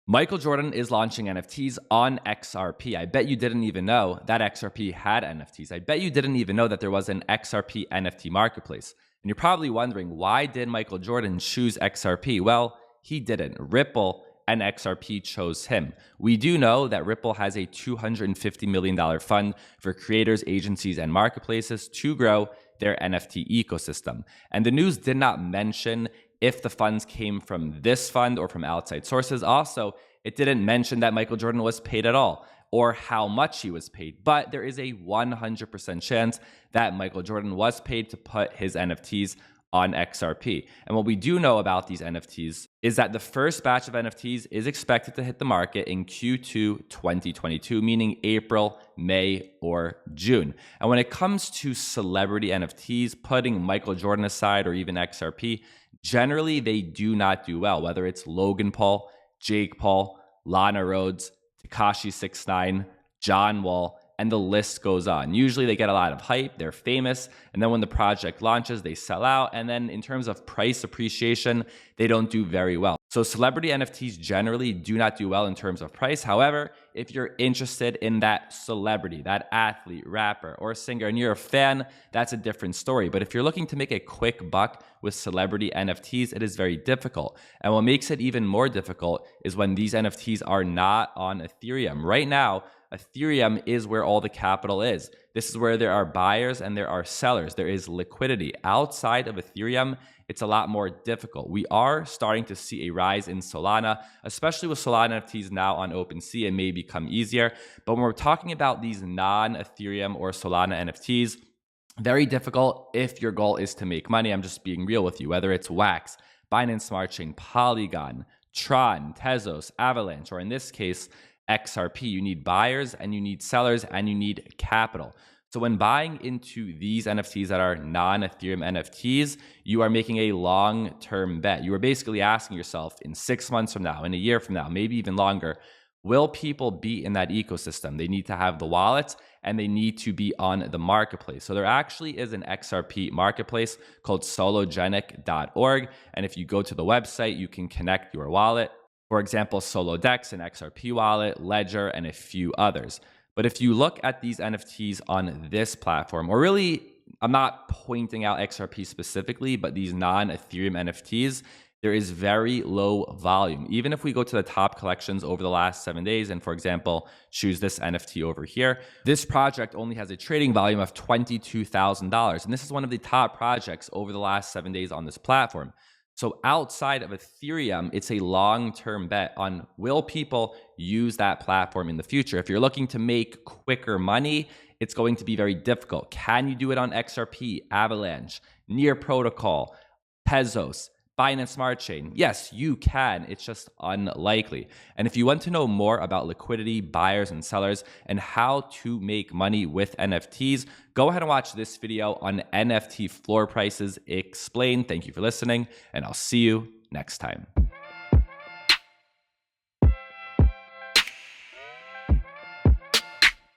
Michael Jordan is launching NFTs on XRP. I bet you didn't even know that XRP had NFTs. I bet you didn't even know that there was an XRP NFT marketplace. And you're probably wondering, why did Michael Jordan choose XRP? Well, he didn't. Ripple and XRP chose him. We do know that Ripple has a $250 million fund for creators, agencies, and marketplaces to grow their NFT ecosystem. And the news did not mention if the funds came from this fund or from outside sources. Also, it didn't mention that Michael Jordan was paid at all or how much he was paid. But there is a 100% chance that Michael Jordan was paid to put his NFTs on XRP. And what we do know about these NFTs is that the first batch of NFTs is expected to hit the market in Q2 2022, meaning April, May, or June. And when it comes to celebrity NFTs, putting Michael Jordan aside or even XRP, generally they do not do well, whether it's Logan Paul, Jake Paul, Lana Rhoades, Tekashi 69, John Wall, and the list goes on. Usually they get a lot of hype, they're famous, and then when the project launches, they sell out. And then in terms of price appreciation, they don't do very well. So celebrity NFTs generally do not do well in terms of price. However, if you're interested in that celebrity, that athlete, rapper, or singer, and you're a fan, that's a different story. But if you're looking to make a quick buck with celebrity NFTs, it is very difficult. And what makes it even more difficult is when these NFTs are not on Ethereum. Right now, Ethereum is where all the capital is. This is where there are buyers and there are sellers. There is liquidity. Outside of Ethereum, it's a lot more difficult. We are starting to see a rise in Solana, especially with Solana NFTs now on OpenSea. It may become easier. But when we're talking about these non-Ethereum or Solana NFTs, very difficult if your goal is to make money. I'm just being real with you. Whether it's Wax, Binance Smart Chain, Polygon, Tron, Tezos, Avalanche, or in this case, XRP, you need buyers and you need sellers and you need capital. So when buying into these NFTs that are non-Ethereum NFTs, you are making a long-term bet. You are basically asking yourself, in 6 months from now, in a year from now, maybe even longer, will people be in that ecosystem? They need to have the wallets and they need to be on the marketplace. So there actually is an XRP marketplace called sologenic.org. And if you go to the website, you can connect your wallet. For example, Solodex, an XRP wallet, Ledger, and a few others. But if you look at these NFTs on this platform, or really, I'm not pointing out XRP specifically, but these non-Ethereum NFTs, there is very low volume. Even if we go to the top collections over the last 7 days, and for example, choose this NFT over here, this project only has a trading volume of $22,000. And this is one of the top projects over the last 7 days on this platform. So outside of Ethereum, it's a long-term bet on will people use that platform in the future. If you're looking to make quicker money, it's going to be very difficult. Can you do it on XRP, Avalanche, Near Protocol, Tezos, Binance Smart Chain? Yes, you can. It's just unlikely. And if you want to know more about liquidity, buyers and sellers, and how to make money with NFTs, go ahead and watch this video on NFT floor prices explained. Thank you for listening, and I'll see you next time.